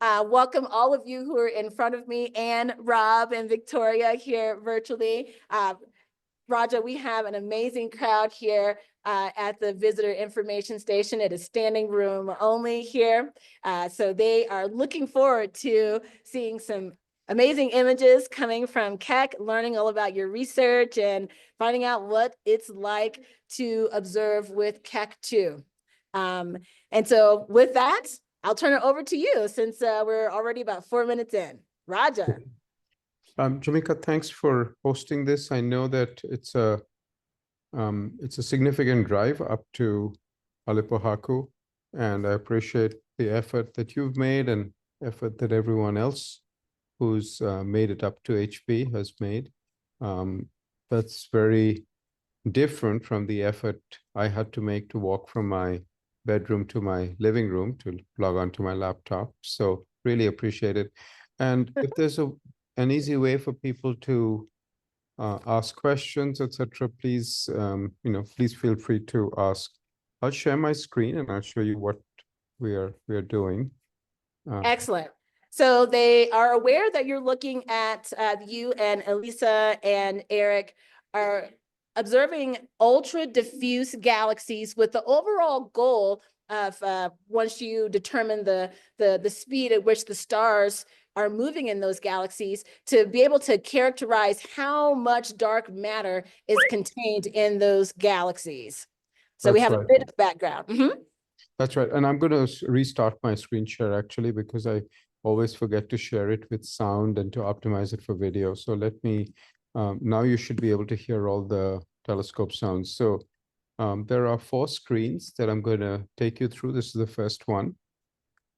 Welcome all of you who are in front of me, and Rob and Victoria here virtually. Raja, we have an amazing crowd here at the Visitor Information Station. It is standing room only here. So they are looking forward to seeing some amazing images coming from Keck, learning all about your research and finding out what it's like to observe with Keck II. And so with that, I'll turn it over to you since we're already about 4 minutes in. Raja. Jamika, thanks for hosting this. I know that it's a significant drive up to Alipohaku, and I appreciate the effort that you've made and effort that everyone else who's made it up to HP has made. That's very different from the effort I had to make to walk from my bedroom to my living room to log on to my laptop. So really appreciate it. And if there's an easy way for people to ask questions, etc., please, please feel free to ask. I'll share my screen and I'll show you what we are doing. Excellent. So they are aware that you're looking at you and Elisa and Eric are observing ultra-diffuse galaxies with the overall goal of once you determine the speed at which the stars are moving in those galaxies, to be able to characterize how much dark matter is contained in those galaxies. So we have a bit of background. Mm-hmm. That's right. And I'm going to restart my screen share actually, because I always forget to share it with sound and to optimize it for video. So let me, now you should be able to hear all the telescope sounds. So there are 4 screens that I'm going to take you through. This is the first one.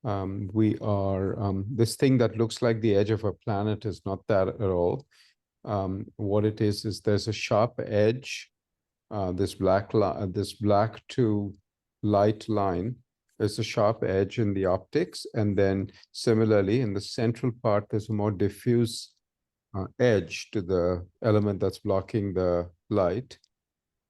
We are, this thing that looks like the edge of a planet is not that at all. What it is there's a sharp edge, this black to light line. There's a sharp edge in the optics. And then similarly, in the central part, there's a more diffuse edge to the element that's blocking the light.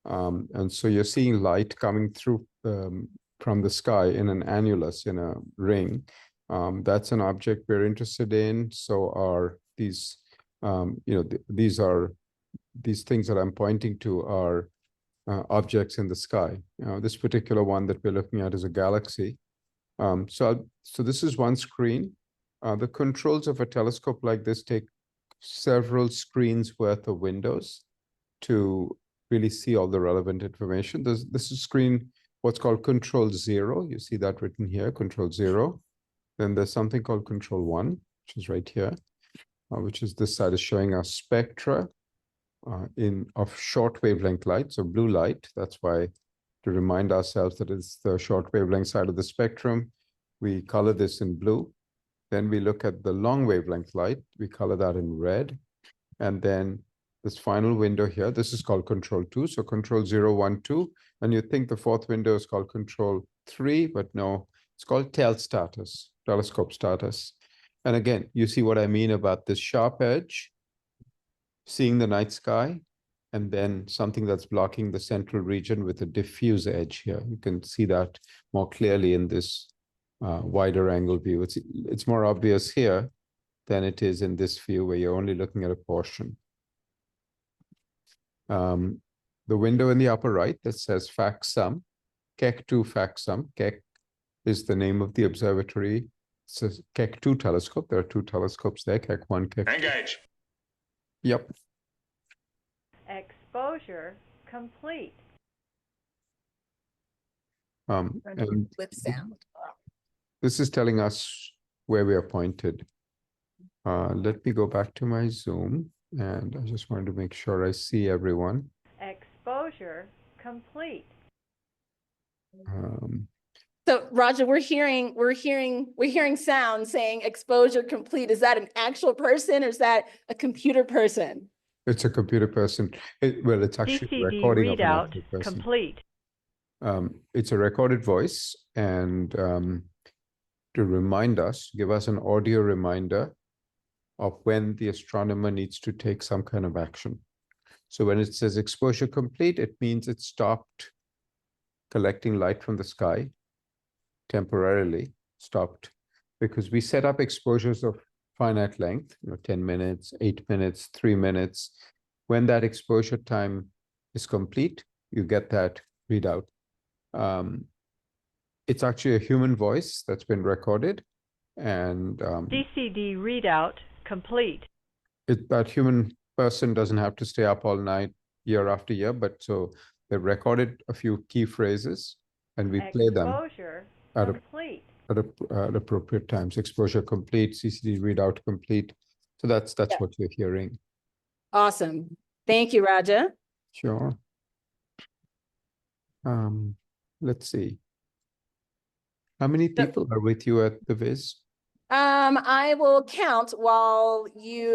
And so you're seeing light coming through from the sky in an annulus, in a ring. That's an object we're interested in. So are these, these things that I'm pointing to are objects in the sky. This particular one that we're looking at is a galaxy. So this is one screen. The controls of a telescope like this take several screens worth of windows to really see all the relevant information. This is screen, what's called control 0. You see that written here, control 0. Then there's something called control 1, which is right here, which is this side is showing us spectra of short wavelength light, so blue light. That's why, to remind ourselves that it's the short wavelength side of the spectrum, we color this in blue. Then we look at the long wavelength light, we color that in red. And then this final window here, this is called control 2, so control 0, 1, 2. And you think the 4th window is called control 3, but no, it's called telescope status. And again, you see what I mean about this sharp edge, seeing the night sky, and then something that's blocking the central region with a diffuse edge here. You can see that more clearly in this wider angle view. It's more obvious here than it is in this view where you're only looking at a portion. The window in the upper right that says FACSUM, Keck II FACSUM. Keck is the name of the observatory. It says Keck II telescope. There are 2 telescopes there, Keck I, Keck II. Engage. Yep. Exposure complete. And with sound. This is telling us where we are pointed. Let me go back to my Zoom, and I just wanted to make sure I see everyone. Exposure complete. So Raja, we're hearing sound saying exposure complete. Is that an actual person or is that a computer person? It's a computer person. Well, it's actually a recording of an actual person. Complete. It's a recorded voice, and to remind us, give us an audio reminder of when the astronomer needs to take some kind of action. So when it says exposure complete, it means it stopped collecting light from the sky temporarily, stopped because we set up exposures of finite length, 10 minutes, 8 minutes, 3 minutes. When that exposure time is complete, you get that readout. It's actually a human voice that's been recorded, and DCD readout complete. that human person doesn't have to stay up all night year after year, but so they recorded a few key phrases and we play them Exposure at complete. at appropriate times. Exposure complete, CCD readout complete. So that's Yeah. what you're hearing. Awesome. Thank you, Raja. Sure. Let's see. How many people are with you at the Viz? I will count while you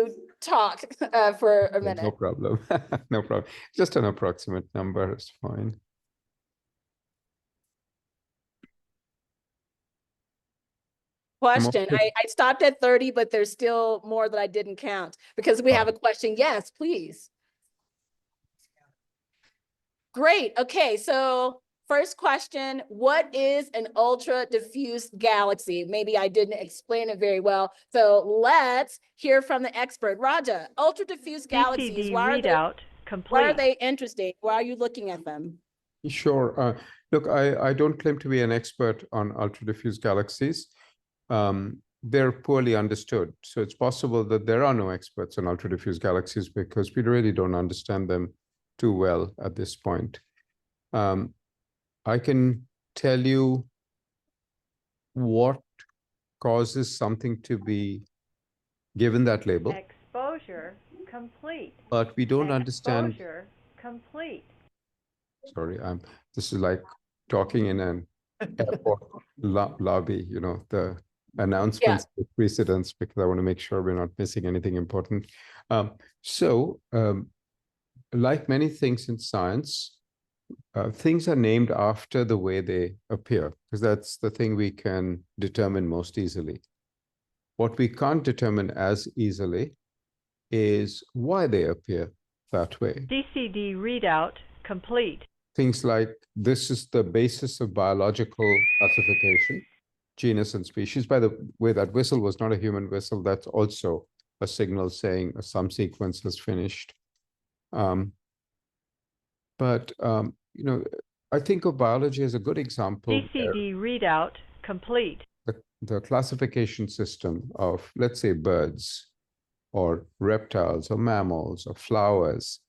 talk for a minute. No problem. No problem. Just an approximate number is fine. Question. I stopped at 30, but there's still more that I didn't count because we have a question. Yes, please. Great. Okay, so first question, what is an ultra diffuse galaxy? Maybe I didn't explain it very well. So let's hear from the expert. Raja, ultra diffuse galaxies, DCD why readout complete. are they interesting? Why are you looking at them? Sure. Look, I don't claim to be an expert on ultra-diffuse galaxies. They're poorly understood. So it's possible that there are no experts on ultra-diffuse galaxies because we really don't understand them too well at this point. I can tell you what causes something to be given that label. Exposure complete. But we don't understand. Exposure complete. Sorry, this is like talking in an airport lobby, the announcements, the precedents, because I want to make sure we're not missing anything important. Like many things in science, things are named after the way they appear, because that's the thing we can determine most easily. What we can't determine as easily is why they appear that way. DCD readout complete. Things like this is the basis of biological classification, genus and species. By the way, that whistle was not a human whistle. That's also a signal saying some sequence has finished. I think of biology as a good example. DCD readout complete. The classification system of, let's say, birds or reptiles or mammals or flowers.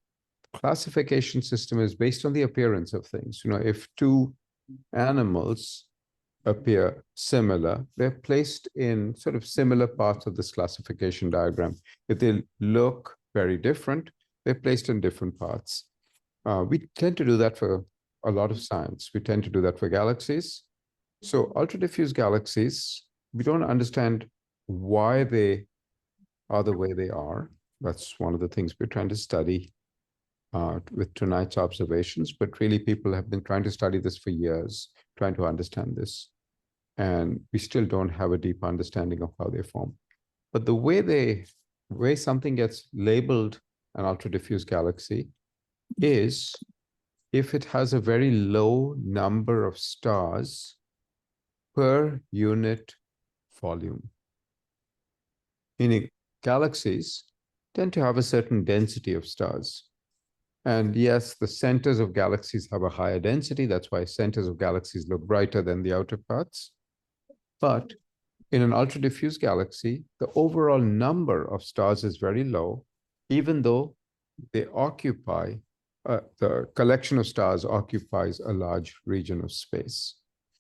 Classification system is based on the appearance of things. If two animals appear similar, they're placed in sort of similar parts of this classification diagram. If they look very different, they're placed in different parts. We tend to do that for a lot of science. We tend to do that for galaxies. So ultra-diffuse galaxies, we don't understand why they are the way they are. That's one of the things we're trying to study with tonight's observations, but really people have been trying to study this for years, trying to understand this. And we still don't have a deep understanding of how they form. But the way something gets labeled an ultra-diffuse galaxy is if it has a very low number of stars per unit volume. Meaning galaxies tend to have a certain density of stars. And yes, the centers of galaxies have a higher density. That's why centers of galaxies look brighter than the outer parts. But in an ultra-diffuse galaxy, the overall number of stars is very low, even though they occupy, the collection of stars occupies a large region of space.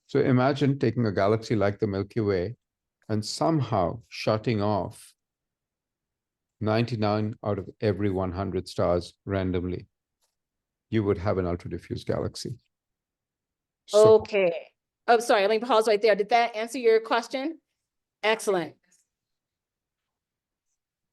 So imagine taking a galaxy like the Milky Way and somehow shutting off 99 out of every 100 stars randomly. You would have an ultra-diffuse galaxy. So, Okay. Oh, sorry. Let me pause right there. Did that answer your question? Excellent.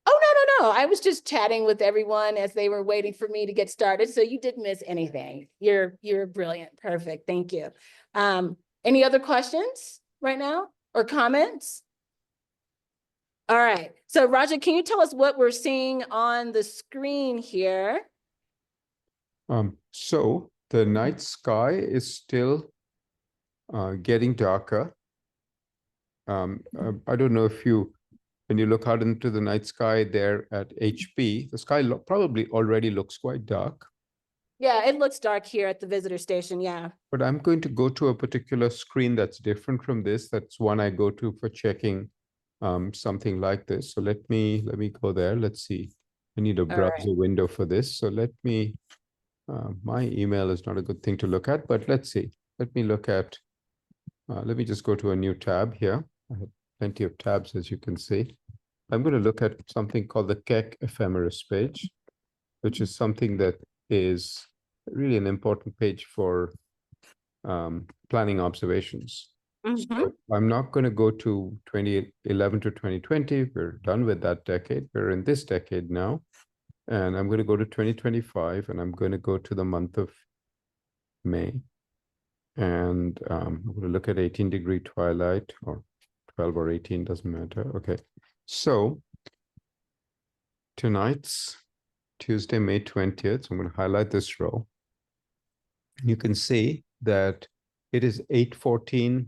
Oh, no. I was just chatting with everyone as they were waiting for me to get started. So you didn't miss anything. You're brilliant. Perfect. Thank you. Any other questions right now or comments? All right. So Raja, can you tell us what we're seeing on the screen here? So the night sky is still getting darker. I don't know if when you look out into the night sky there at HP, the sky probably already looks quite dark. Yeah, it looks dark here at the visitor station. Yeah. But I'm going to go to a particular screen that's different from this. That's one I go to for checking something like this. So let me go there. Let's see. I need a browser window for this. So let me, my email is not a good thing to look at, but let's see. Let me look at, let me just go to a new tab here. I have plenty of tabs, as you can see. I'm going to look at something called the Keck ephemeris page, which is something that is really an important page for planning observations. So I'm not going to go to 2011 to 2020. We're done with that decade. We're in this decade now. And I'm going to go to 2025, and I'm going to go to the month of May. And I'm going to look at 18-degree twilight, or 12 or 18, doesn't matter. Okay. So tonight's Tuesday, May 20th. So I'm going to highlight this row. You can see that it is 8:14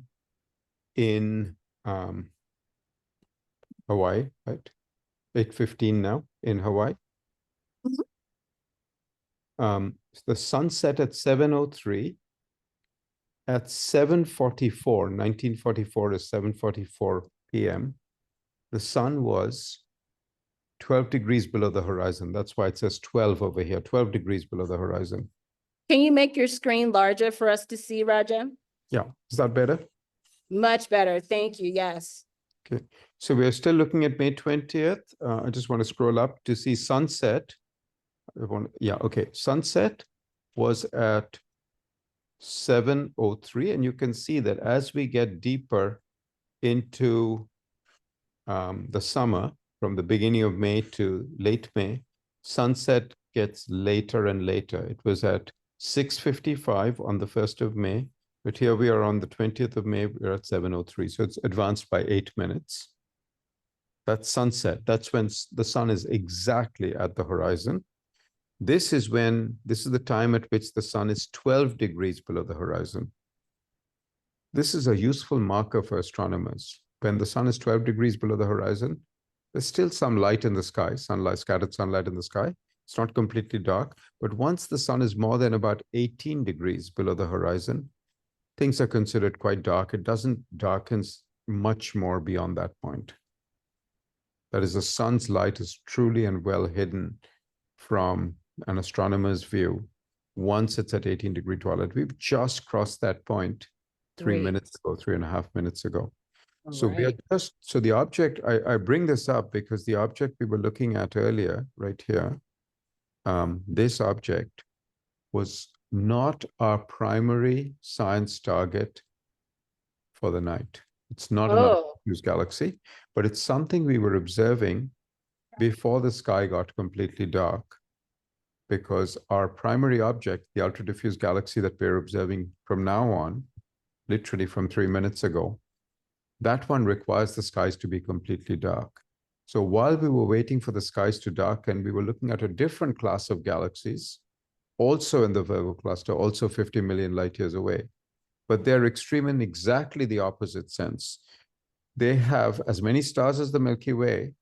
in Hawaii, right? 8:15 now in Hawaii. The sun set at 7:03. At 7:44, 1944 to 7:44 p.m., the sun was 12 degrees below the horizon. That's why it says 12 over here, 12 degrees below the horizon. Can you make your screen larger for us to see, Raja? Yeah, is that better? Much better. Thank you. Yes. Okay, so we're still looking at May 20th. I just want to scroll up to see sunset. Yeah, okay. Sunset was at 7:03, and you can see that as we get deeper into the summer, from the beginning of May to late May, sunset gets later and later. It was at 6:55 on the 1st of May, but here we are on the 20th of May, we're at 7:03. So it's advanced by 8 minutes. That's sunset. That's when the sun is exactly at the horizon. This is the time at which the sun is 12 degrees below the horizon. This is a useful marker for astronomers. When the sun is 12 degrees below the horizon, there's still some light in the sky, sunlight, scattered sunlight in the sky. It's not completely dark, but once the sun is more than about 18 degrees below the horizon, things are considered quite dark. It doesn't darken much more beyond that point. That is, the sun's light is truly and well hidden from an astronomer's view once it's at 18-degree twilight. We've just crossed that point 3.5 minutes ago. So we are just, so the object, I bring this up because the object we were looking at earlier, right here, this object was not our primary science target for the night. It's not another diffuse galaxy, but it's something we were observing before the sky got completely dark, because our primary object, the ultra-diffuse galaxy that we're observing from now on, literally from 3 minutes ago, that one requires the skies to be completely dark. So while we were waiting for the skies to darken, we were looking at a different class of galaxies, also in the Virgo cluster, also 50 million light years away. But they're extreme in exactly the opposite sense. They have as many stars as the Milky Way,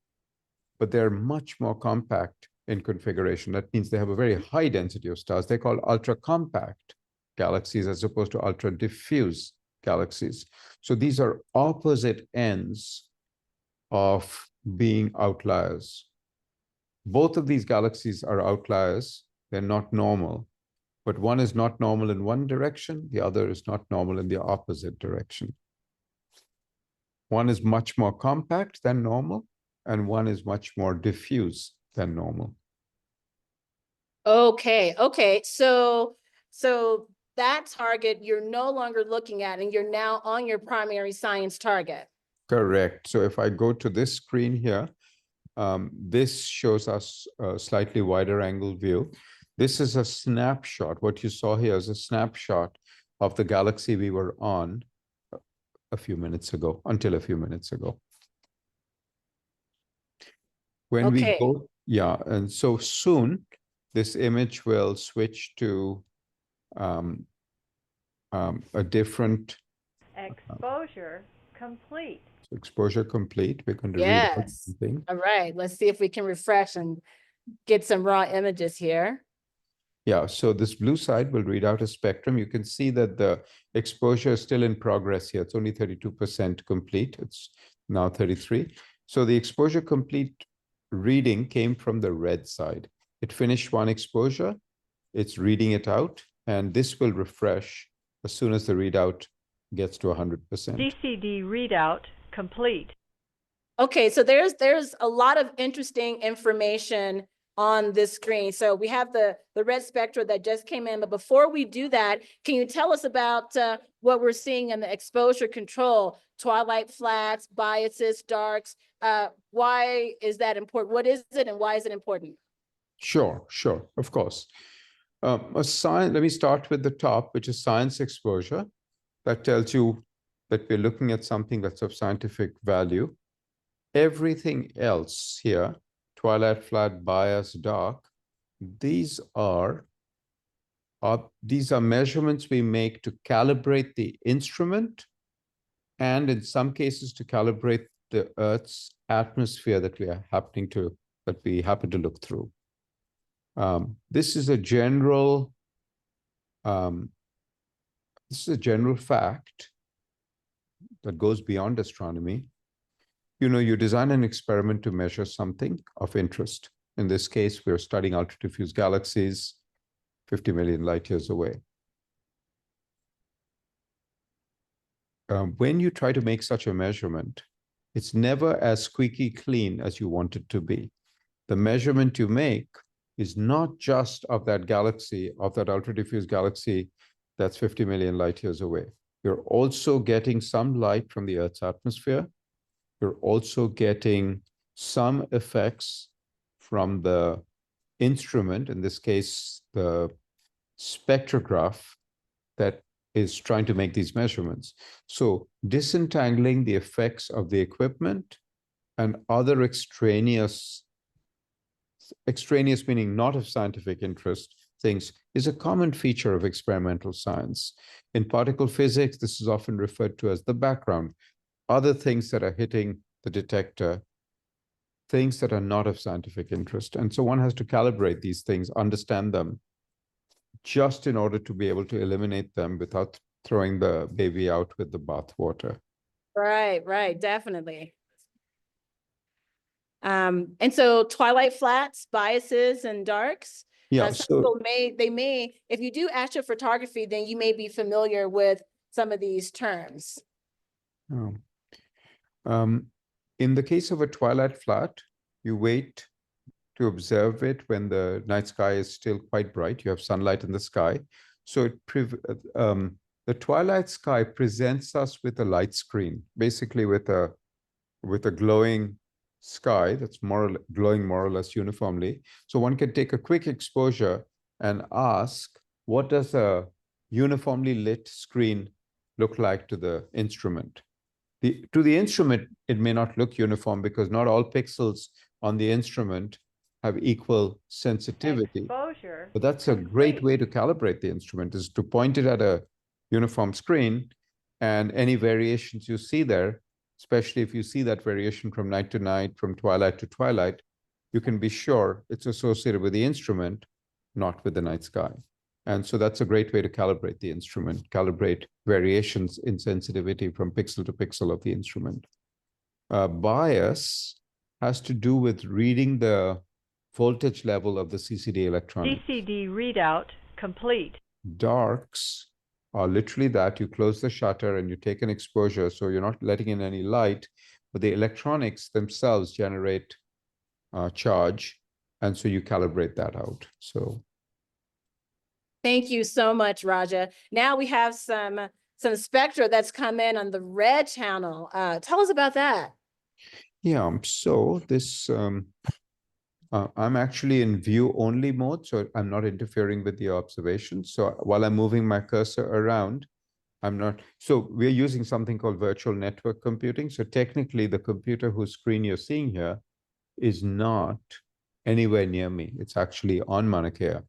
but they're much more compact in configuration. That means they have a very high density of stars. They're called ultra-compact galaxies as opposed to ultra-diffuse galaxies. So these are opposite ends of being outliers. Both of these galaxies are outliers. They're not normal, but one is not normal in one direction. The other is not normal in the opposite direction. One is much more compact than normal, and one is much more diffuse than normal. Okay. So that target you're no longer looking at, and you're now on your primary science target. Correct. So if I go to this screen here, this shows us a slightly wider angle view. This is a snapshot. What you saw here is a snapshot of the galaxy we were on a few minutes ago, until a few minutes ago. When we go, yeah, and so soon, this image will switch to a different exposure complete. So exposure complete. We're going to read out Yes. something. All right, let's see if we can refresh and get some raw images here. Yeah, so this blue side will read out a spectrum. You can see that the exposure is still in progress here. It's only 32% complete. It's now 33. So the exposure complete reading came from the red side. It finished one exposure. It's reading it out, and this will refresh as soon as the readout gets to 100%. DCD readout complete. Okay, so there's a lot of interesting information on this screen. So we have the red spectra that just came in, but before we do that, can you tell us about what we're seeing in the exposure control, twilight flats, biases, darks? Why is that important? What is it and why is it important? Sure, of course. Let me start with the top, which is science exposure. That tells you that we're looking at something that's of scientific value. Everything else here, twilight flat, bias, dark, these are measurements we make to calibrate the instrument, and in some cases to calibrate the Earth's atmosphere that we happen to look through. This is a general fact that goes beyond astronomy. You design an experiment to measure something of interest. In this case, we're studying ultra-diffuse galaxies 50 million light years away. When you try to make such a measurement, it's never as squeaky clean as you want it to be. The measurement you make is not just of that galaxy, of that ultra-diffuse galaxy that's 50 million light years away. You're also getting some light from the Earth's atmosphere. You're also getting some effects from the instrument, in this case, the spectrograph that is trying to make these measurements. So disentangling the effects of the equipment and other extraneous meaning not of scientific interest things is a common feature of experimental science. In particle physics, this is often referred to as the background. Other things that are hitting the detector, things that are not of scientific interest. And so one has to calibrate these things, understand them, just in order to be able to eliminate them without throwing the baby out with the bathwater. Right, definitely. And so twilight flats, biases, and darks. Yeah, some people may, if you do astrophotography, then you may be familiar with some of these terms. In the case of a twilight flat, you wait to observe it when the night sky is still quite bright. You have sunlight in the sky. So the twilight sky presents us with a light screen, basically with a glowing sky that's glowing more or less uniformly. So one can take a quick exposure and ask, what does a uniformly lit screen look like to the instrument? To the instrument, it may not look uniform because not all pixels on the instrument have equal sensitivity. Exposure But that's a great way to calibrate the instrument, is to point it at a uniform screen, and any variations you see there, especially if you see that variation from night to night, from twilight to twilight, you can be sure it's associated with the instrument, not with the night sky. And so that's a great way to calibrate the instrument, calibrate variations in sensitivity from pixel to pixel of the instrument. Bias has to do with reading the voltage level of the CCD electron. DCD readout complete. Darks are literally that. You close the shutter and you take an exposure, so you're not letting in any light, but the electronics themselves generate charge, and so you calibrate that out. So thank you so much, Raja. Now we have some spectra that's come in on the red channel. Tell us about that. Yeah, so this, I'm actually in view only mode, so I'm not interfering with the observation. So while I'm moving my cursor around, I'm not, so we're using something called virtual network computing. So technically the computer whose screen you're seeing here is not anywhere near me. It's actually on Maunakea.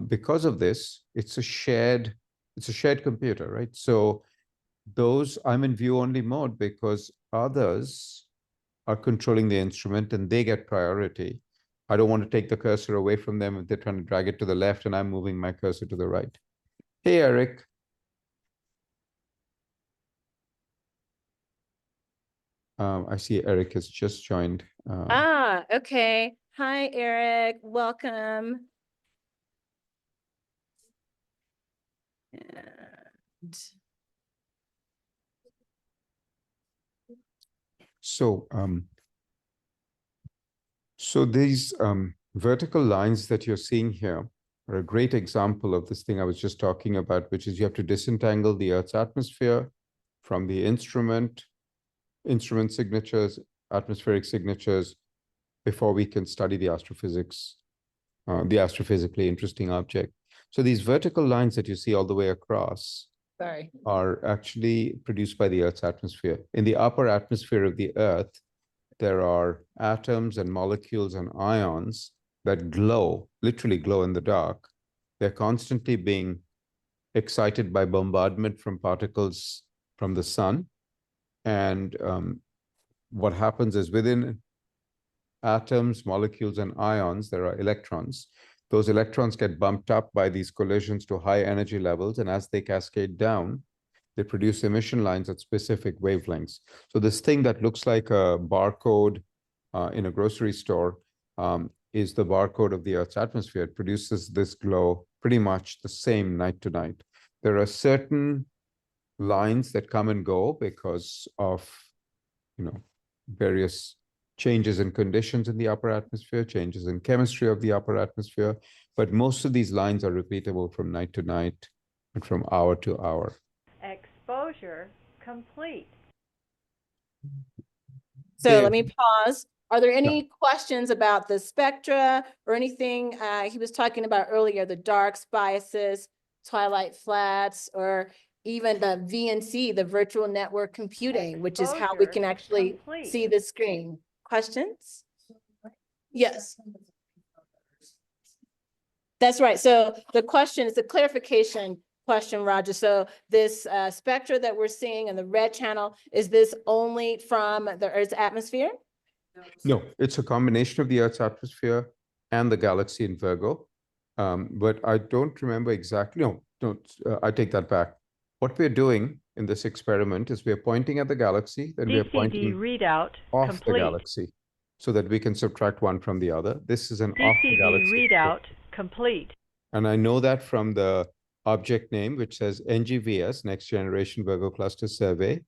Because of this, it's a shared computer, right? So those I'm in view only mode because others are controlling the instrument and they get priority. I don't want to take the cursor away from them if they're trying to drag it to the left and I'm moving my cursor to the right. Hey, Eric. I see Eric has just joined. Okay. Hi, Eric. Welcome. And So these vertical lines that you're seeing here are a great example of this thing I was just talking about, which is you have to disentangle the Earth's atmosphere from the instrument signatures, atmospheric signatures, before we can study the astrophysics, the astrophysically interesting object. So these vertical lines that you see all the way across are actually produced by the Earth's atmosphere. In the upper atmosphere of the Earth, there are atoms and molecules and ions that glow, literally glow in the dark. They're constantly being excited by bombardment from particles from the sun. And what happens is within atoms, molecules, and ions, there are electrons. Those electrons get bumped up by these collisions to high energy levels. And as they cascade down, they produce emission lines at specific wavelengths. So this thing that looks like a barcode in a grocery store is the barcode of the Earth's atmosphere. It produces this glow pretty much the same night to night. There are certain lines that come and go because of, various changes in conditions in the upper atmosphere, changes in chemistry of the upper atmosphere. But most of these lines are repeatable from night to night and from hour to hour. Exposure complete. so let me pause. Are there any questions about the spectra or anything he was talking about earlier, the darks, biases, twilight flats, or even the VNC, the virtual network computing, which is how we can actually see the screen? Questions? Yes. That's right. So the question is a clarification question, Roger. So this spectra that we're seeing in the red channel, is this only from the Earth's atmosphere? No, it's a combination of the Earth's atmosphere and the galaxy in Virgo. But I don't remember exactly. No, I take that back. What we're doing in this experiment is we're pointing at the galaxy, then we're pointing readout off complete. the galaxy so that we can subtract one from the other. This is an off the galaxy readout complete. And I know that from the object name, which says NGVS, Next Generation Virgo Cluster Survey,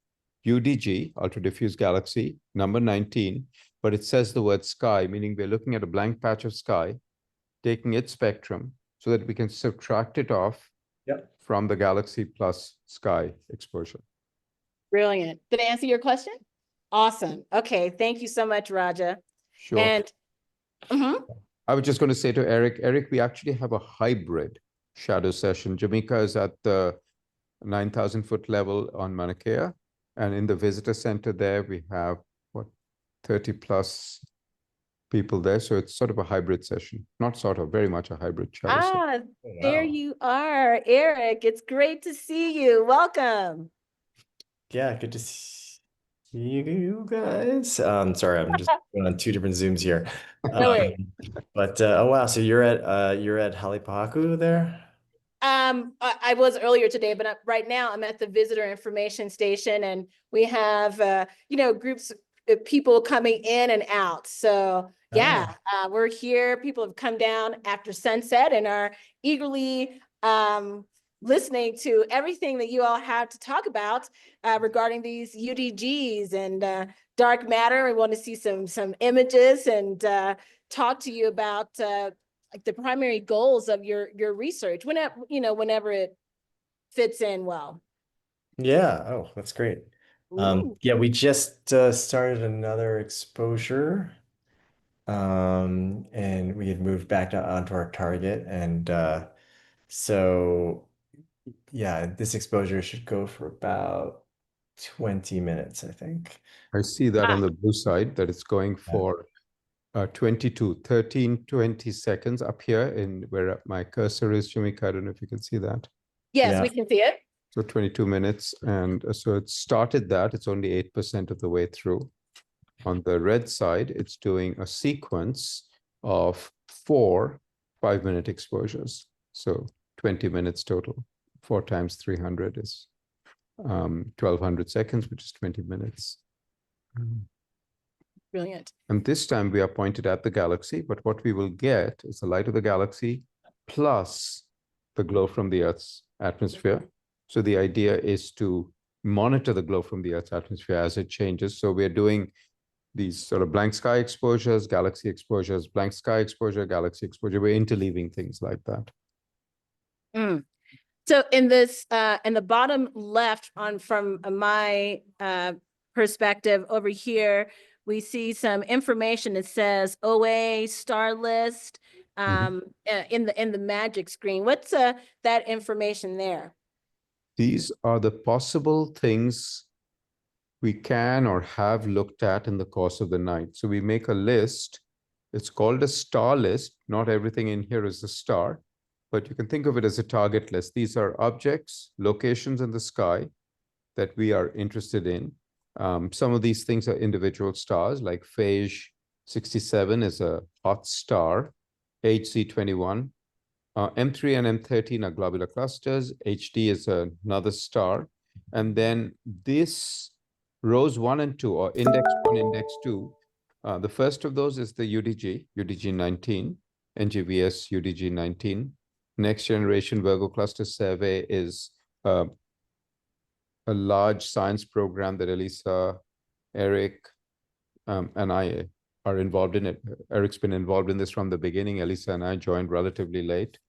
UDG, ultra-diffuse galaxy, number 19, but it says the word sky, meaning we're looking at a blank patch of sky, taking its spectrum so that we can subtract it off from the galaxy plus sky exposure. Brilliant. Did I answer your question? Awesome. Okay. Thank you so much, Raja. Sure. And I was just going to say to Eric, we actually have a hybrid shadow session. Jamaica is at the 9,000 foot level on Maunakea. And in the visitor center there, we have, 30 plus people there. So it's sort of a hybrid session. Not sort of, very much a hybrid shadow session. There you are, Eric. It's great to see you. Welcome. Yeah, good to see you guys. Sorry, I'm just going on two different Zooms here. No worries. But oh wow, so you're at Halipaku there? I was earlier today, but right now I'm at the Visitor Information Station, and we have groups of people coming in and out. So yeah, we're here. People have come down after sunset and are eagerly listening to everything that you all have to talk about regarding these UDGs and dark matter. We want to see some images and talk to you about like the primary goals of your research, whenever it fits in well. Yeah. Oh, that's great. Yeah, we just started another exposure, and we had moved back onto our target, and so yeah, this exposure should go for about 20 minutes, I think. I see that on the blue side, that it's going for 20 seconds up here in where my cursor is, Jamaica. I don't know if you can see that. Yes, Yeah. we can see it. So 22 minutes. And so it started that. It's only 8% of the way through. On the red side, it's doing a sequence of 4 5-minute exposures. So 20 minutes total. 4 times 300 is 1200 seconds, which is 20 minutes. Brilliant. And this time we are pointed at the galaxy, but what we will get is the light of the galaxy plus the glow from the Earth's atmosphere. So the idea is to monitor the glow from the Earth's atmosphere as it changes. So we're doing these sort of blank sky exposures, galaxy exposures, blank sky exposure, galaxy exposure. We're interleaving things like that. Mm. So in this, in the bottom left from my perspective over here, we see some information that says OA star list in the magic screen. What's that information there? These are the possible things we can or have looked at in the course of the night. So we make a list. It's called a star list. Not everything in here is a star, but you can think of it as a target list. These are objects, locations in the sky that we are interested in. Some of these things are individual stars, like Phage 67 is a hot star, HC21. M3 and M13 are globular clusters. HD is another star. And then this rows 1 and 2, or index 1, index 2. The first of those is the UDG, UDG 19, NGVS UDG 19. Next generation Virgo cluster survey is a large science program that Elisa, Eric, and I are involved in it. Eric's been involved in this from the beginning. Elisa and I joined relatively late.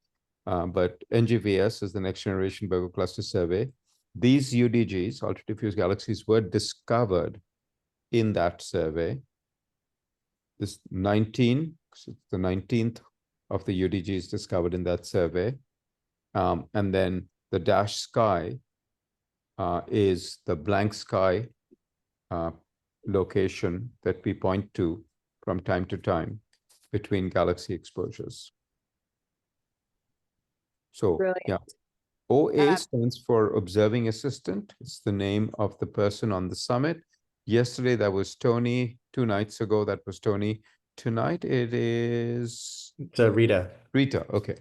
But NGVS is the next generation Virgo cluster survey. These UDGs, ultra-diffuse galaxies, were discovered in that survey. This 19, so it's the 19th of the UDGs discovered in that survey. And then the dashed sky is the blank sky location that we point to from time to time between galaxy exposures. So, Brilliant. yeah. OA stands for Observing Assistant. It's the name of the person on the summit. Yesterday, that was Tony. 2 nights ago, that was Tony. Tonight, it is... It's Rita. Rita, okay.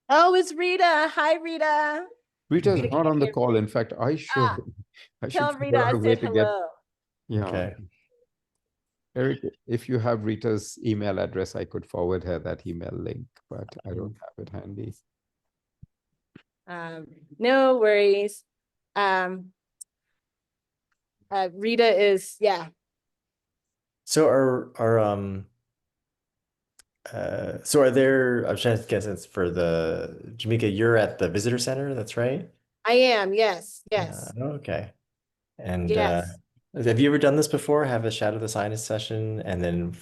Oh, it's Rita. Hi, Rita. Rita's Rita not on the can't call. hear In fact, I should Tell figure Rita out I a way said to get... hello. Yeah. Okay. Eric, if you have Rita's email address, I could forward her that email link, but I don't have it handy. No worries. Rita is, yeah. So so are there, I'm trying to guess it's for the Jamaica, you're at the visitor center, that's right? I am, yes, yes. Okay. And Yes. have you ever done this before? Have a Shadow the Scientist session and then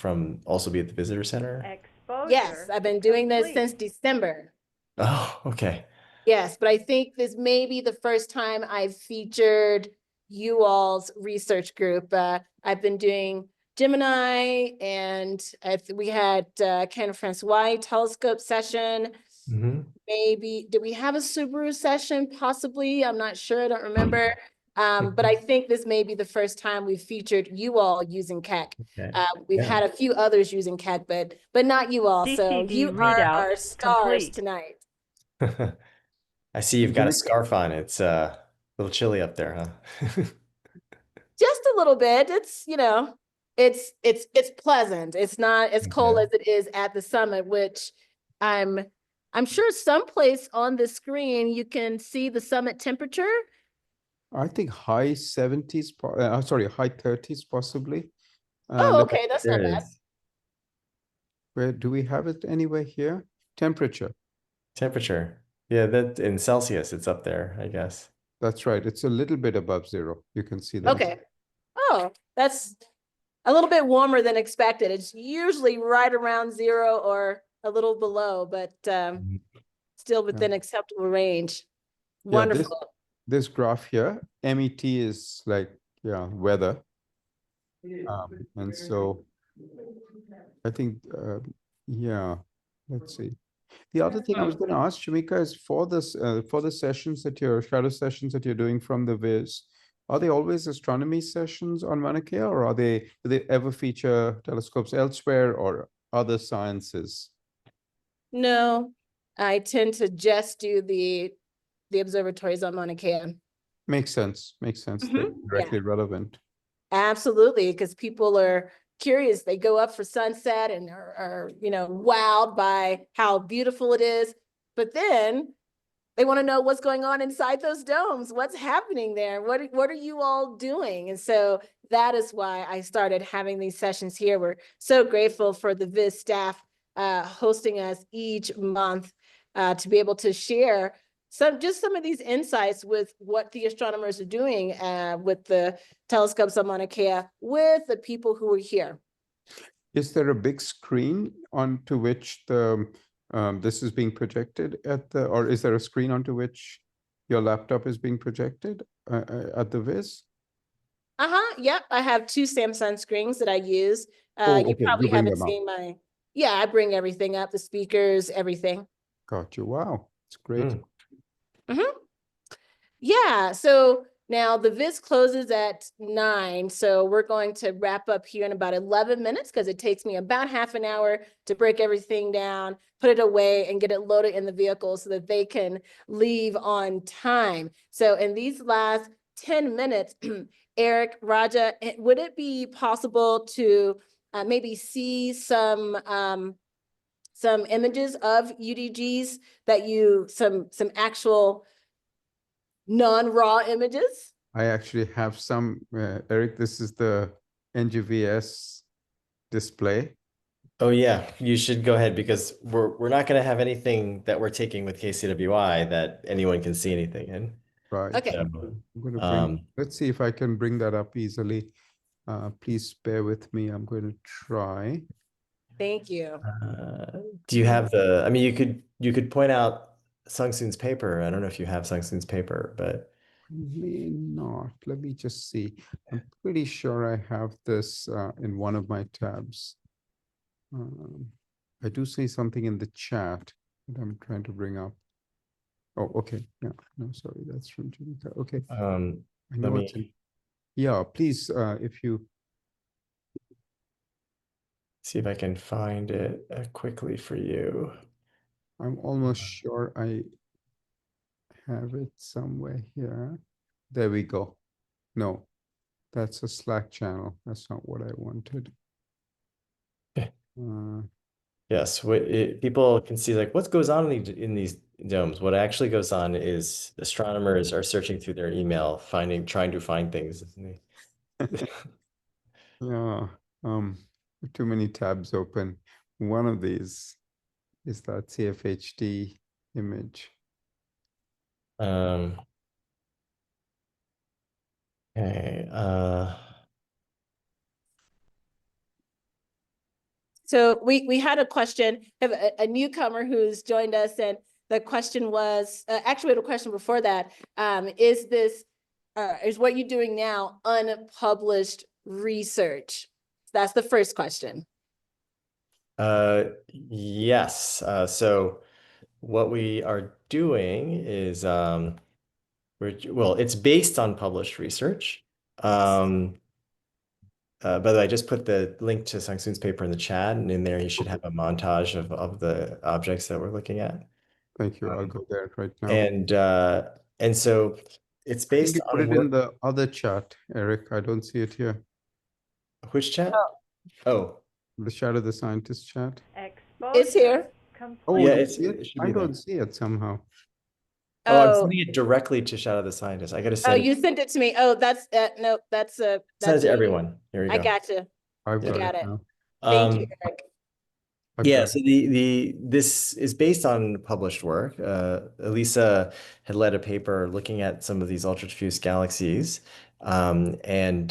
also be at the visitor center? Exposure. Yes, I've been doing this complete. since December. Oh, okay. Yes, but I think this may be the first time I've featured you all's research group. I've been doing Gemini, and we had Ken Francois telescope session. Mm-hmm. Maybe, did we have a Subaru session? Possibly, I'm not sure, I don't remember. But I think this may be the first time we've featured you all using Keck. Okay. We've had a few others using Keck, but not you all. So DCD you are readout our stars complete. tonight. I see you've got a scarf on. It's a little chilly up there, huh? Just a little bit. It's, it's pleasant. It's not as cold Okay. as it is at the summit, which I'm sure someplace on the screen you can see the summit temperature. I think high 70s, sorry, high 30s possibly. Oh, okay, that's not There it bad. is. Where do we have it anywhere here? Temperature. Temperature. Yeah, that in Celsius, it's up there, I guess. That's right. It's a little bit above 0. You can see that. Okay. Oh, that's a little bit warmer than expected. It's usually right around 0 or a little below, but still within acceptable range. Yeah, Wonderful. this graph here, MET is like, weather. And so I think, let's see. The other thing I was going to ask Shamika is for the sessions that shadow sessions that you're doing from the Viz, are they always astronomy sessions on Maunakea, or do they ever feature telescopes elsewhere or other sciences? No, I tend to just do the observatories on Mauna Kea. Makes sense. Makes sense. They're Mhm, yeah. directly relevant. Absolutely, because people are curious. They go up for sunset and are wowed by how beautiful it is. But then they want to know what's going on inside those domes. What's happening there? What are you all doing? And so that is why I started having these sessions here. We're so grateful for the Viz staff hosting us each month to be able to share some of these insights with what the astronomers are doing with the telescopes on Mauna Kea with the people who are here. Is there a big screen onto which this is being projected or is there a screen onto which your laptop is being projected at the Viz? Yep, I have 2 Samsung screens that I use. Oh, You okay, probably you bring haven't them up. seen yeah, I bring everything up, the speakers, everything. Got you. Wow, it's great. Yeah, so now the Viz closes at 9, so we're going to wrap up here in about 11 minutes because it takes me about half an hour to break everything down, put it away, and get it loaded in the vehicle so that they can leave on time. So in these last 10 minutes, Eric, Raja, would it be possible to maybe see some images of UDGs that some actual non-raw images? I actually have some, Eric, this is the NGVS display. Oh yeah, you should go ahead because we're not going to have anything that we're taking with KCWI that anyone can see anything in. Right. Okay. So, I'm going to let's see if I can bring that up easily. Please bear with me. I'm going to try. Thank you. do you have I mean, you could point out Sung Soon's paper. I don't know if you have Sung Soon's paper, but May not. Let me just see. I'm pretty sure I have this in one of my tabs. I do see something in the chat that I'm trying to bring up. Oh, okay. Yeah. No, sorry. That's from Janika. Okay. I know it's in. Yeah, please, if you see if I can find it quickly for you. I'm almost sure I have it somewhere here. There we go. No, that's a Slack channel. That's not what I wanted. Yes, people can see like what goes on in these domes. What actually goes on is astronomers are searching through their email, trying to find things. Yeah, too many tabs open. One of these is that CFHD image. Okay, So we had a question, have a newcomer who's joined us, and the question was, actually we had a question before that. Is what you're doing now unpublished research? That's the first question. yes. So what we are doing is it's based on published research. By the way, I just put the link to Sung Soon's paper in the chat, and in there you should have a montage of the objects that we're looking at. Thank you. I'll go there right now. And so it's I think based you put on it in the other chat, Eric. I don't see it here. Which chat? Oh, The Shadow the Scientist chat. Exposure It's here. complete. Oh, yeah, you it see it? should I be there. don't see it somehow. Oh, I'm Oh, sending it directly to Shadow the Scientist. I gotta oh, send you sent it to me. Oh, that's no, that's send it that's to me. everyone. Here we I go. got you. I've You got got it it. now. Thank you, Eric. Yeah, so this is based on published work. Elisa had led a paper looking at some of these ultra-diffuse galaxies, and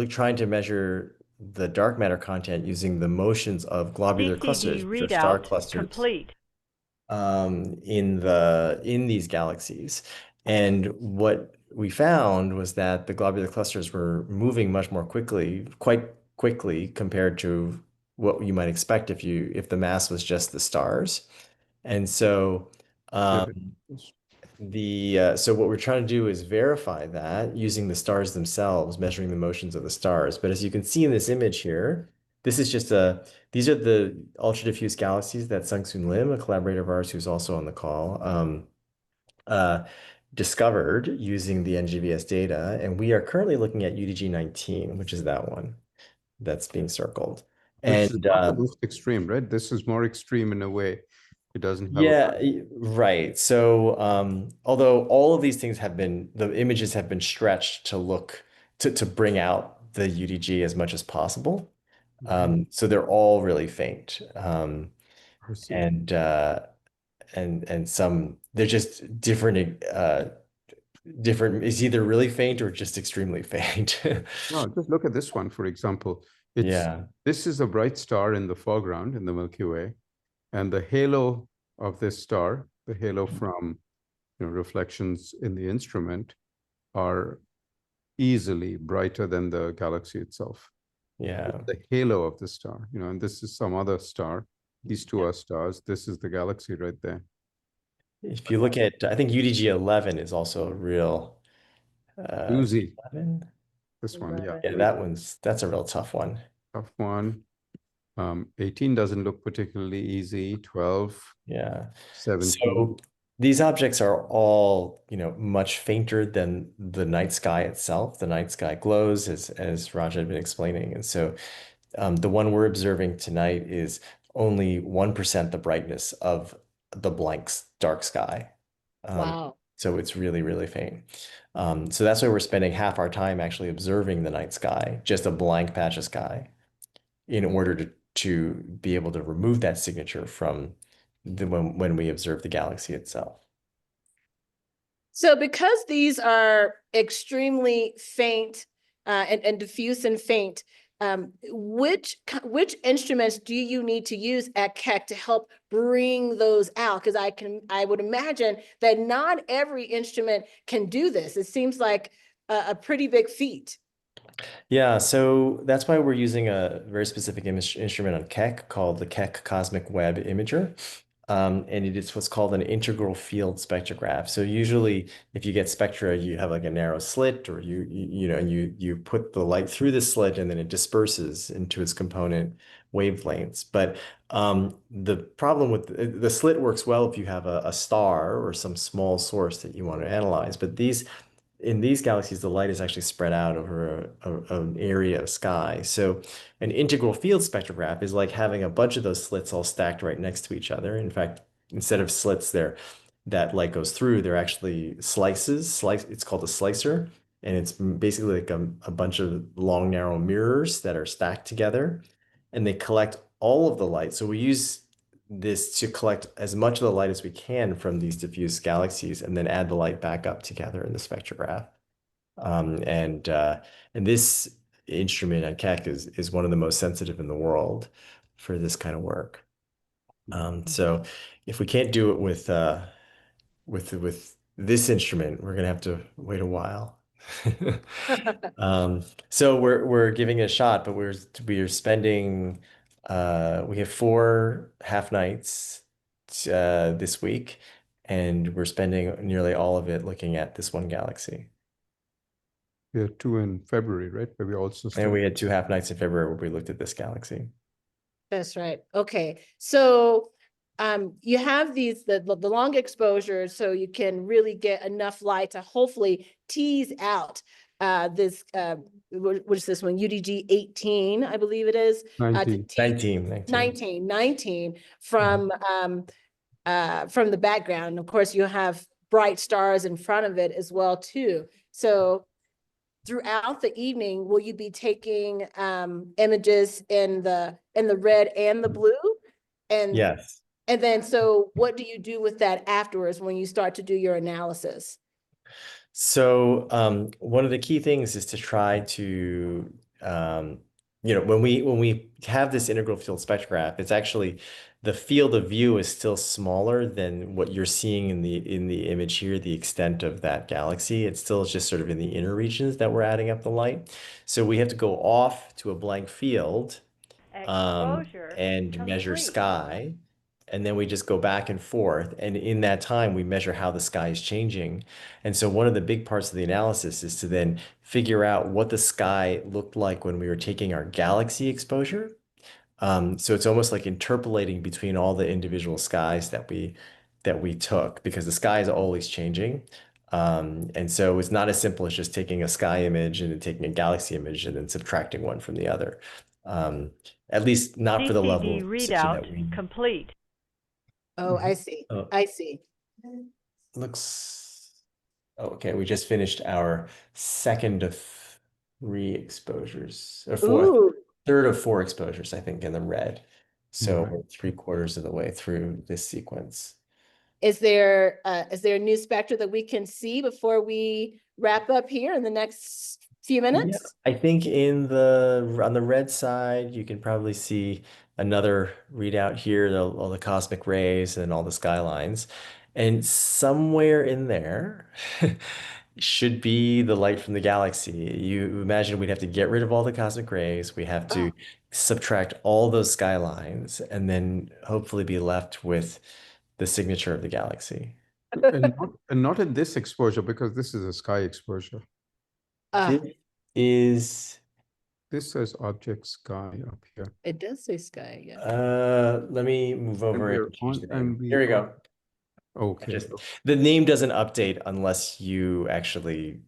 trying to measure the dark matter content using the motions of globular clusters, CCD which are star readout clusters, complete. in these galaxies. And what we found was that the globular clusters were moving much more quickly, quite quickly compared to what you might expect if the mass was just the stars. And so Yeah, um, so what we're trying to do is verify that using the stars themselves, measuring the motions of the stars. But as you can see in this image here, this is just these are the ultra diffuse galaxies that Sung-Soon Lim, a collaborator of ours who's also on the call, uh, discovered using the NGVS data. And we are currently looking at UDG 19, which is that one that's being circled. which is And not the most extreme, right? This is more extreme in a way. It doesn't have a yeah, right. So, although all of these things the images have been stretched to look to bring out the UDG as much as possible. So they're all really faint. I see. And some they're just different. It's either really faint or just extremely faint. No, just look at this one, for example. Yeah. This is a bright star in the foreground in the Milky Way, and the halo of this star, the halo from reflections in the instrument, are easily brighter than the galaxy itself. Yeah. The halo of the star, and this is some other star. These two are stars. This is the galaxy right there. If you look at, I think UDG 11 is also a real Doozy. 11? This one, yeah. Yeah, that's a real tough one. Tough one. 18 doesn't look particularly easy. 12, Yeah. 17. So these objects are all, much fainter than the night sky itself. The night sky glows, as Raja had been explaining. And so the one we're observing tonight is only 1% the brightness of the blank dark sky. Wow. So it's really, really faint. So that's why we're spending half our time actually observing the night sky, just a blank patch of sky, in order to be able to remove that signature from when we observe the galaxy itself. So because these are extremely faint and diffuse and faint, which instruments do you need to use at Keck to help bring those out? Because I would imagine that not every instrument can do this. It seems like a pretty big feat. Yeah, so that's why we're using a very specific instrument on Keck called the Keck Cosmic Web Imager. And it is what's called an integral field spectrograph. So usually if you get spectra, you have like a narrow slit, or you put the light through the slit and then it disperses into its component wavelengths. But the problem with the slit works well if you have a star or some small source that you want to analyze. But in these galaxies, the light is actually spread out over an area of sky. So an integral field spectrograph is like having a bunch of those slits all stacked right next to each other. In fact, instead of slits that light goes through, they're actually slices. It's called a slicer. And it's basically like a bunch of long, narrow mirrors that are stacked together. And they collect all of the light. So we use this to collect as much of the light as we can from these diffuse galaxies and then add the light back up together in the spectrograph. And this instrument at Keck is one of the most sensitive in the world for this kind of work. So if we can't do it with this instrument, we're gonna have to wait a while. So we're giving it a shot, but we're spending we have 4 half nights this week, and we're spending nearly all of it looking at this one galaxy. We had 2 in February, right? Where we also And we had 2 half nights in February where we looked at this galaxy. That's right. Okay. So you have the long exposures, so you can really get enough light to hopefully tease out this what is this one, UDG 18, I believe it is. 19. 19 from the background. And of course, you have bright stars in front of it as well too. So throughout the evening, will you be taking images in the red and the blue? And Yes. and then, so what do you do with that afterwards when you start to do your analysis? So one of the key things is to try to when we have this integral field spectrograph, it's actually the field of view is still smaller than what you're seeing in the image here, the extent of that galaxy. It's still just sort of in the inner regions that we're adding up the light. So we have to go off to a blank field Exposure and measure complete. sky. And then we just go back and forth. And in that time, we measure how the sky is changing. And so one of the big parts of the analysis is to then figure out what the sky looked like when we were taking our galaxy exposure. So it's almost like interpolating between all the individual skies that we took, because the sky is always changing. And so it's not as simple as just taking a sky image and then taking a galaxy image and then subtracting one from the other. At least not for the level DCD of precision that we. readout complete. Oh, I see. Oh, I see. looks. Okay, we just finished our second of 3 exposures, or fourth, Ooh, third of 4 exposures, I think, in the red. So Right. we're 3/4 of the way through this sequence. is there a new spectra that we can see before we wrap up here in the next few Yeah, minutes? I think on the red side, you can probably see another readout here, all the cosmic rays and all the skylines. And somewhere in there should be the light from the galaxy. You imagine we'd have to get rid of all the cosmic rays. We have to subtract all those skylines and then hopefully be left with the signature of the galaxy. And not in this exposure, because this is a sky exposure. Ah, This is. This says object sky up here. it does say sky, yeah. Let me move over we're and change on- the name. and we Here we are- go. Okay. The name doesn't update unless you actually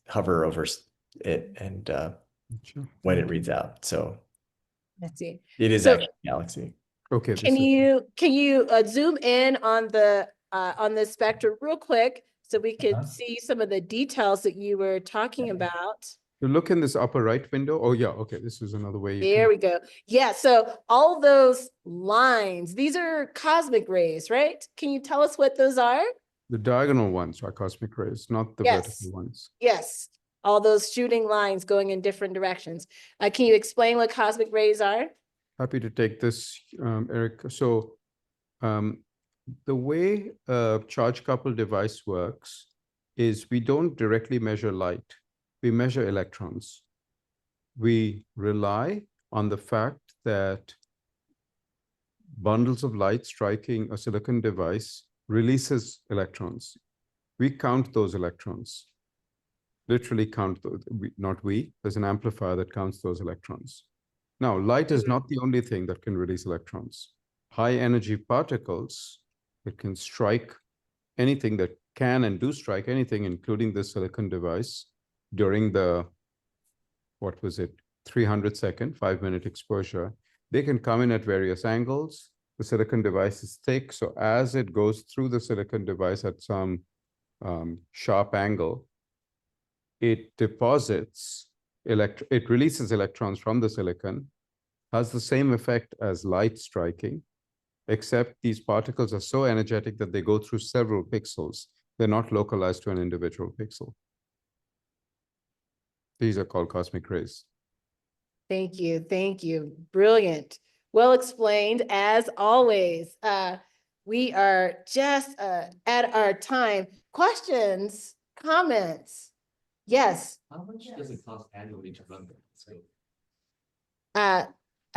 hover over it and Sure. when it reads out. So Let's see. it is So- actually Galaxy. Okay. Can you zoom in on the spectra real quick so we could see some of the details that you were talking about? You look in this upper right window. Oh yeah. Okay. This is another way. There we go. Yeah, so all those lines, these are cosmic rays, right? Can you tell us what those are? The diagonal ones are cosmic rays, not the Yes. vertical ones. Yes, all those shooting lines going in different directions. Can you explain what cosmic rays are? Happy to take this, Eric. So the way a charge coupled device works is we don't directly measure light. We measure electrons. We rely on the fact that bundles of light striking a silicon device releases electrons. We count those electrons. Literally count those, not we, there's an amplifier that counts those electrons. Now, light is not the only thing that can release electrons. High energy particles that can strike anything, that can and do strike anything, including the silicon device during the, 300-second, 5-minute exposure. They can come in at various angles. The silicon device is thick, so as it goes through the silicon device at some sharp angle, it deposits it releases electrons from the silicon, has the same effect as light striking, except these particles are so energetic that they go through several pixels. They're not localized to an individual pixel. These are called cosmic rays. Thank you. Thank you. Brilliant. Well explained as always. We are just at our time. Questions, comments? Yes. How much does it cost annually to run them? I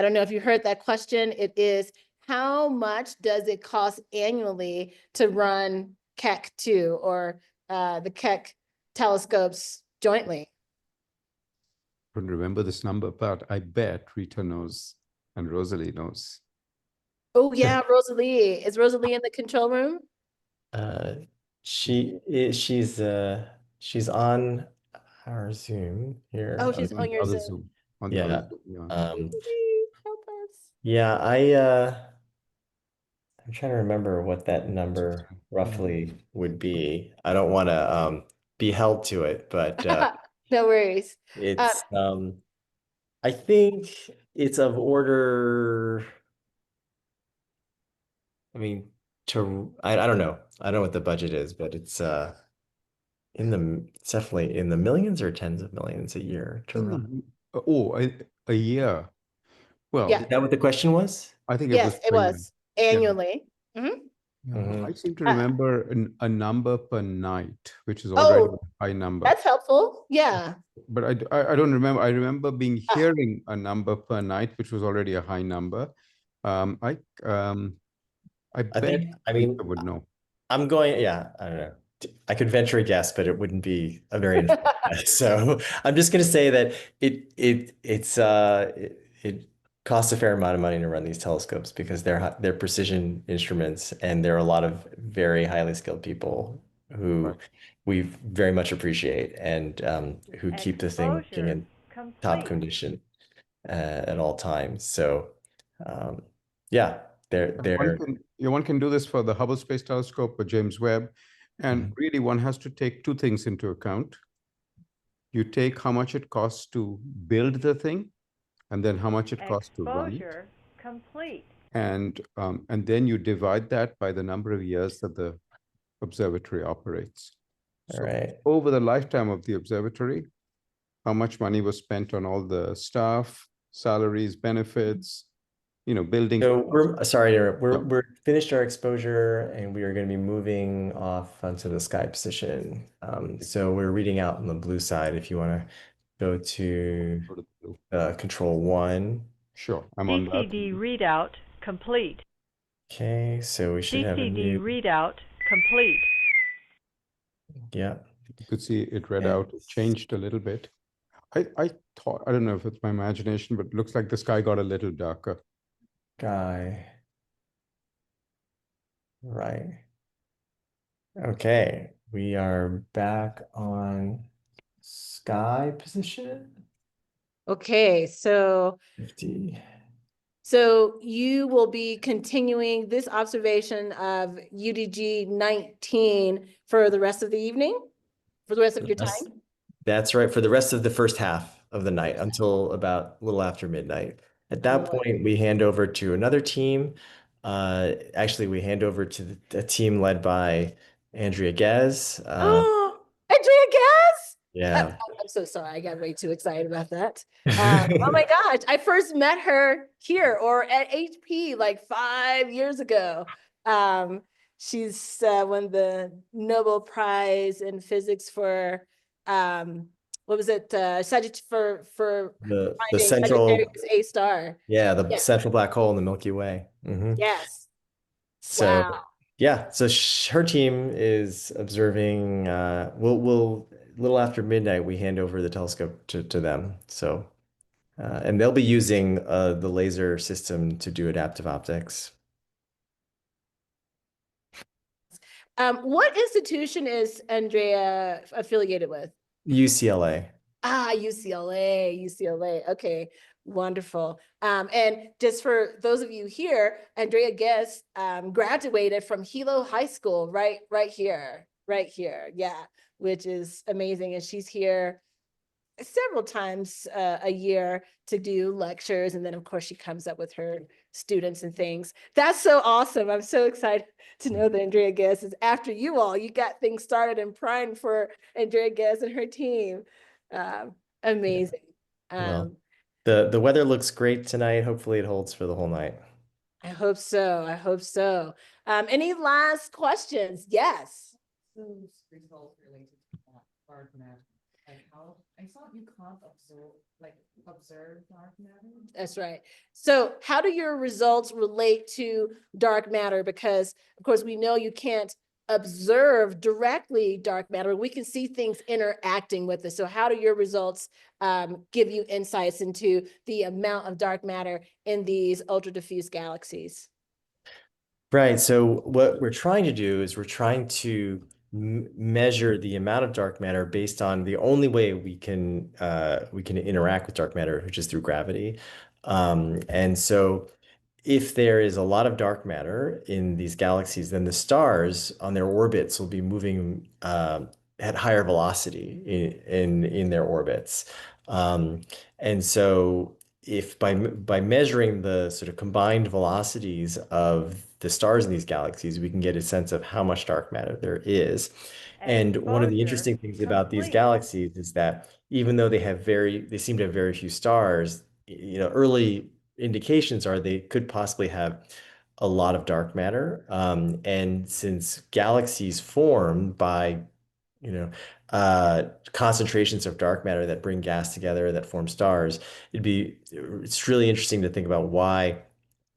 don't know if you heard that question. It is, how much does it cost annually to run Keck II or the Keck telescopes jointly? I don't remember this number, but I bet Rita knows and Rosalie knows. Oh yeah, Rosalie. Is Rosalie in the control room? She's on our Zoom here. Oh, she's on your other Zoom. On the Yeah. other Zoom, yeah. Rosalie, help us. Yeah, I'm trying to remember what that number roughly would be. I don't want to be held to it, but No worries. it's I think it's of order. I mean, I don't know. I don't know what the budget is, but it's it's definitely in the millions or tens of millions a year to run. Oh, a year. Well, Yeah. Is that what the question was? I think it Yes, was it per year. was annually. Mhm. Yeah, Mhm. I seem to Uh, remember a number per night, which is already Oh, a high number. that's helpful. Yeah. But I don't remember. I remember being Ah, hearing a number per night, which was already a high number. Um, I um, I I bet think, I Lisa mean, would know. I'm going, yeah, I don't know. I could venture a guess, but it wouldn't be a very informed guess. So I'm just going to say that it costs a fair amount of money to run these telescopes because they're precision instruments, and there are a lot of very highly skilled people who Right. we very much appreciate, and who keep the thing working Exposure in top complete. condition at all times. So um, yeah, they're One can do this for the Hubble Space Telescope or James Webb, and Mhm. really one has to take two things into account. You take how much it costs to build the thing, and then how much it costs to run it. Exposure complete. And then you divide that by the number of years that the observatory operates. All So right. over the lifetime of the observatory, how much money was spent on all the staff, salaries, benefits, building. So we're sorry, Yeah. we're finished our exposure, and we are going to be moving off onto the sky position. So we're reading out on the blue side. If you want to go to Go to the blue. control 1. Sure, I'm on that. CCD readout complete. Okay, so we should have a CCD new, readout complete. yeah. You could see it read Okay. out, it changed a little bit. I thought, I don't know if it's my imagination, but it looks like the sky got a little darker. Guy. Right. Okay, we are back on sky position okay. So 50. you will be continuing this observation of UDG 19 for the rest of the evening, for the rest of your That's- time? That's right, for the rest of the first half of the night until about a little after midnight. At that point, we hand over to another team. Actually, we hand over to a team led by Andrea Ghez. Oh, Andrea Gass? Yeah. I'm so sorry. I got way too excited about that. Oh my gosh. I first met her here or at HP like 5 years ago. She's won the Nobel Prize in Physics for what was it? For The finding central, Sagittarius A star. yeah, the Yeah. central black hole in the Milky Way. Mhm. Yes. So Wow. yeah, so her team is observing. We'll a little after midnight we hand over the telescope to them. So and they'll be using the laser system to do adaptive optics. What institution is Andrea affiliated with? UCLA. Ah, UCLA. Okay, wonderful. And just for those of you here, Andrea Guest graduated from Hilo High School, right here. Yeah, which is amazing. And she's here several times a year to do lectures. And then of course she comes up with her students and things. That's so awesome. I'm so excited to know that Andrea Guest is after you all. You got things started and primed for Andrea Guest and her team. Amazing. Well, the weather looks great tonight. Hopefully it holds for the whole night. I hope so. Any last questions? Yes. Results related to dark matter. Like how I saw you can't observe dark matter. That's right. So how do your results relate to dark matter? Because of course we know you can't observe directly dark matter. We can see things interacting with it. So how do your results give you insights into the amount of dark matter in these ultra diffuse galaxies? Right. So what we're trying to do is we're trying to measure the amount of dark matter based on the only way we can interact with dark matter, which is through gravity. And so if there is a lot of dark matter in these galaxies, then the stars on their orbits will be moving at higher velocity in their orbits. And so if by measuring the sort of combined velocities of the stars in these galaxies, we can get a sense of how much dark matter there is. And one of the Exposure interesting things about these complete. galaxies is that even though they seem to have very few stars, early indications are they could possibly have a lot of dark matter. And since galaxies form by, concentrations of dark matter that bring gas together that form stars, it's really interesting to think about why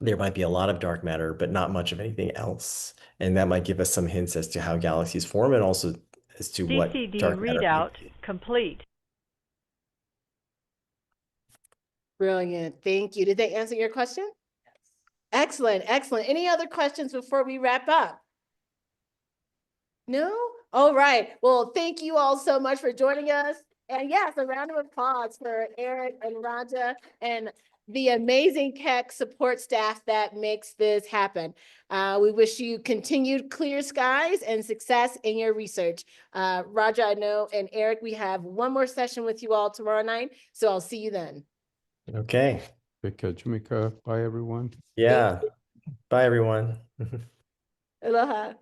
there might be a lot of dark matter, but not much of anything else. And that might give us some hints as to how galaxies form and also as to what DCD dark matter might readout be. complete. Brilliant. Thank you. Did they answer your question? Excellent, excellent. Any other questions before we wrap up? No? All right. Well, thank you all so much for joining us. And yes, a round of applause for Eric and Raja and the amazing Keck support staff that makes this happen. We wish you continued clear skies and success in your research. Raja, I know, and Eric, we have one more session with you all tomorrow night, so I'll see you then. Okay. Take care, Jamaica. Bye, everyone. Yeah. Bye, everyone. Aloha.